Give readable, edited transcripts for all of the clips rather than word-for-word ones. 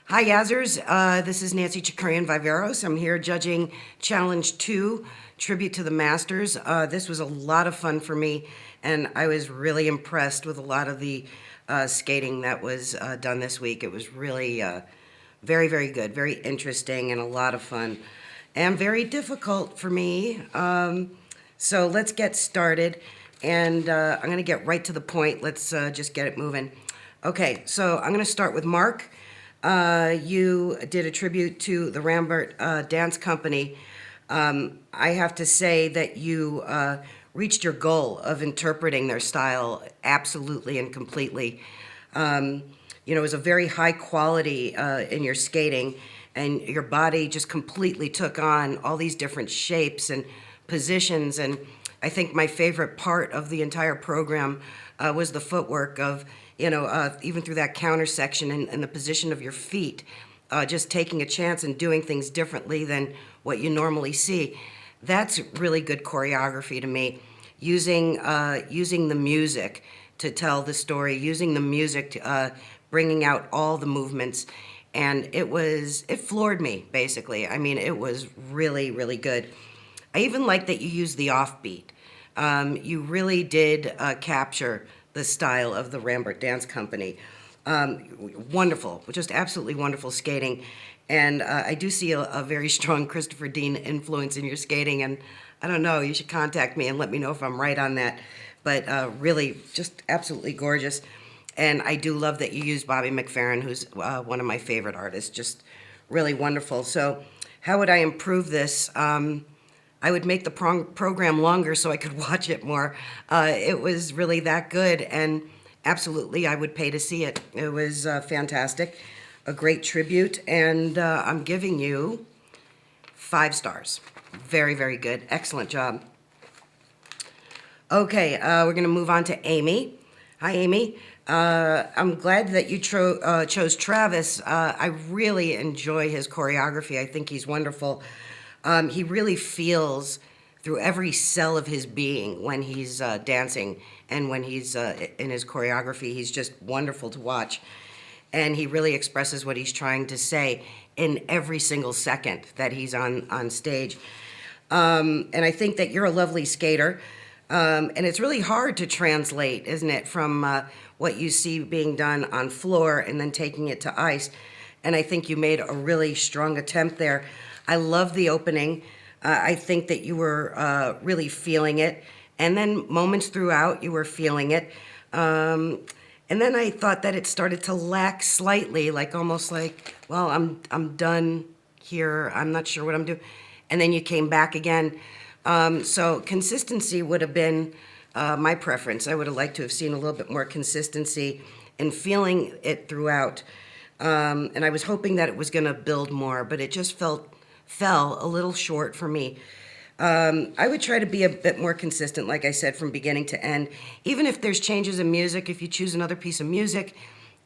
Hi, Yazzers. This is Nancy Chacurian-Viveiros. I'm here judging Challenge 2, Tribute to the Masters. This was a lot of fun for me, and I was really impressed with a lot of the skating that was done this week. It was really very, very good, very interesting, and a lot of fun, and very difficult for me. So let's get started, and I'm going to get right to the point. Let's just get it moving. Okay, so I'm going to start with Mark. You did a tribute to the Rambert Dance Company. I have to say that you reached your goal of interpreting their style absolutely and completely. It was a very high quality in your skating, and your body just completely took on all these different shapes and positions. And I think my favorite part of the entire program was the footwork of, even through that counter section and the position of your feet, just taking a chance and doing things differently than what you normally see. That's really good choreography to me. Using the music to tell the story, using the music to, bringing out all the movements, and it floored me, basically. I mean, it was really, really good. I even like that you used the offbeat. You really did capture the style of the Rambert Dance Company. Wonderful, just absolutely wonderful skating. And I do see a very strong Christopher Dean influence in your skating, and I don't know, you should contact me and let me know if I'm right on that. But really, just absolutely gorgeous. And I do love that you used Bobby McFerrin, who's one of my favorite artists, just really wonderful. So how would I improve this? I would make the program longer so I could watch it more. It was really that good, and absolutely I would pay to see it. It was fantastic, a great tribute, and I'm giving you 5 stars. Very, very good. Excellent job. Okay, we're going to move on to Amy. Hi, Amy. I'm glad that you chose Travis. I really enjoy his choreography. I think he's wonderful. He really feels through every cell of his being when he's dancing and when he's in his choreography. He's just wonderful to watch. And he really expresses what he's trying to say in every single second that he's on stage. And I think that you're a lovely skater. And it's really hard to translate, isn't it, from what you see being done on floor and then taking it to ice. And I think you made a really strong attempt there. I love the opening. I think that you were really feeling it. And then moments throughout, you were feeling it. And then I thought that it started to lack slightly, like almost like, well, I'm done here. I'm not sure what I'm doing. And then you came back again. So consistency would have been my preference. I would have liked to have seen a little bit more consistency in feeling it throughout. And I was hoping that it was going to build more, but it just fell a little short for me. I would try to be a bit more consistent, like I said, from beginning to end. Even if there's changes in music, if you choose another piece of music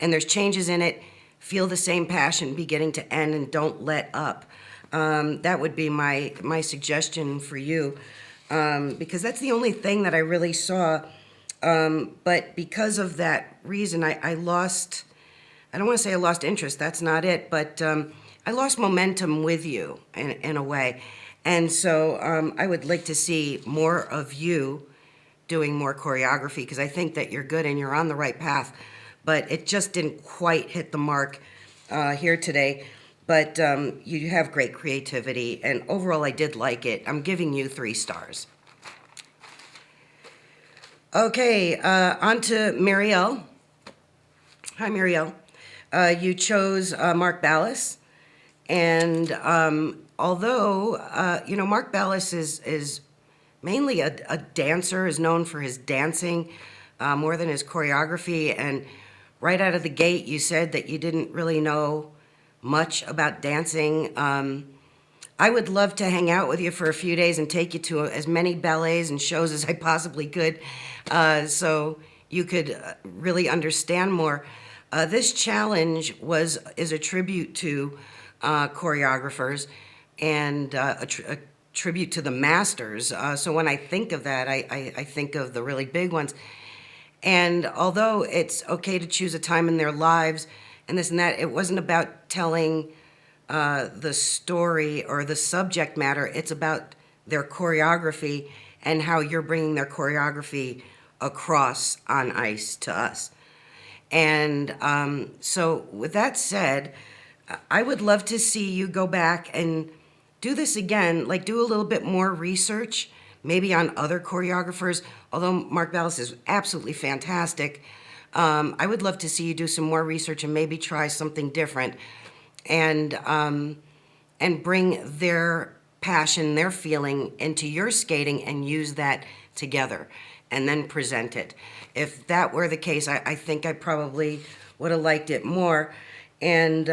and there's changes in it, feel the same passion beginning to end and don't let up. That would be my suggestion for you, because that's the only thing that I really saw. But because of that reason, I lost, I don't want to say I lost interest, that's not it, but I lost momentum with you in a way. And so I would like to see more of you doing more choreography, because I think that you're good and you're on the right path. But it just didn't quite hit the mark here today. But you have great creativity, and overall I did like it. I'm giving you 3 stars. Okay, on to Marielle. Hi, Marielle. You chose Mark Ballas. And although, Mark Ballas is mainly a dancer, is known for his dancing more than his choreography. And right out of the gate, you said that you didn't really know much about dancing. I would love to hang out with you for a few days and take you to as many ballets and shows as I possibly could, so you could really understand more. This challenge is a tribute to choreographers and a tribute to the masters. So when I think of that, I think of the really big ones. And although it's okay to choose a time in their lives and this and that. It wasn't about telling the story or the subject matter. It's about their choreography and how you're bringing their choreography across on ice to us. And so with that said, I would love to see you go back and do this again, like do a little bit more research, maybe on other choreographers, although Mark Ballas is absolutely fantastic. I would love to see you do some more research and maybe try something different, and bring their passion, their feeling into your skating and use that together and then present it. If that were the case, I think I probably would have liked it more. And,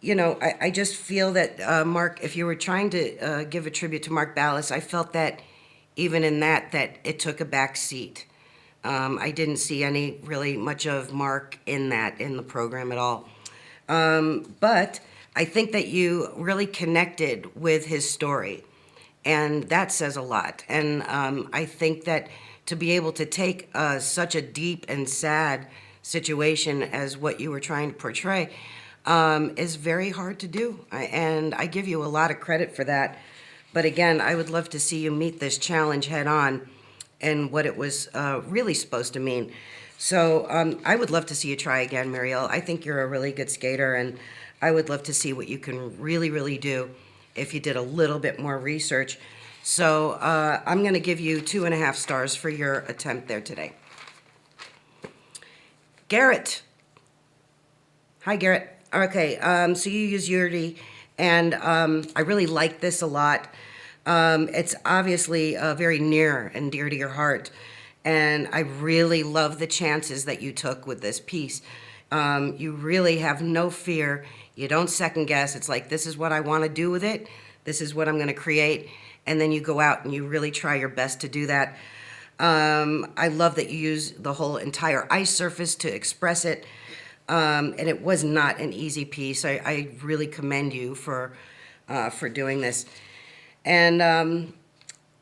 you know, I just feel that, Mark, if you were trying to give a tribute to Mark Ballas, I felt that even in that it took a back seat. I didn't see any really much of Mark in the program at all. But I think that you really connected with his story, and that says a lot. And I think that to be able to take such a deep and sad situation as what you were trying to portray is very hard to do. And I give you a lot of credit for that. But again, I would love to see you meet this challenge head on and what it was really supposed to mean. So I would love to see you try again, Marielle. I think you're a really good skater, and I would love to see what you can really, really do if you did a little bit more research. So I'm going to give you 2.5 stars for your attempt there today. Garrett. Hi, Garrett. Okay, so you use Yuri, and I really like this a lot. It's obviously very near and dear to your heart, and I really love the chances that you took with this piece. You really have no fear. You don't second guess. It's like, this is what I want to do with it. This is what I'm going to create. And then you go out and you really try your best to do that. I love that you use the whole entire ice surface to express it. And it was not an easy piece. I really commend you for doing this. And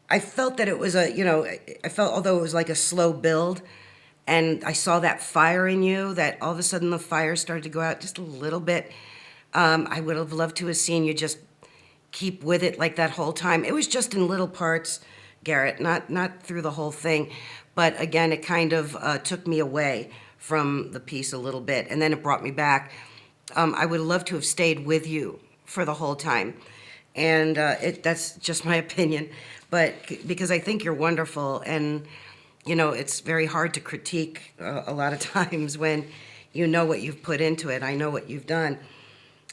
I felt that it was although it was like a slow build, and I saw that fire in you, that all of a sudden the fire started to go out just a little bit. I would have loved to have seen you just keep with it like that whole time. It was just in little parts, Garrett, not through the whole thing. But again, it kind of took me away from the piece a little bit, and then it brought me back. I would love to have stayed with you for the whole time. And that's just my opinion. But because I think you're wonderful, and it's very hard to critique a lot of times when you know what you've put into it. I know what you've done.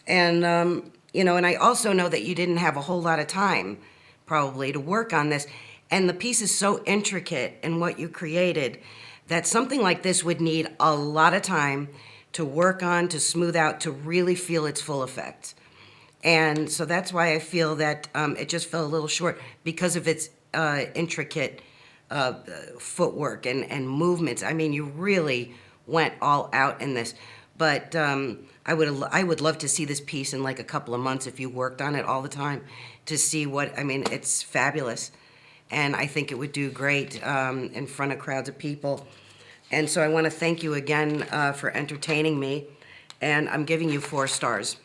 And, and I also know that you didn't have a whole lot of time, probably, to work on this. And the piece is so intricate in what you created that something like this would need a lot of time to work on, to smooth out, to really feel its full effect. And so that's why I feel that it just fell a little short because of its intricate footwork and movements. I mean, you really went all out in this. But I would love to see this piece in like a couple of months if you worked on it all the time to see it's fabulous. And I think it would do great in front of crowds of people. And so I want to thank you again for entertaining me. And I'm giving you 4 stars.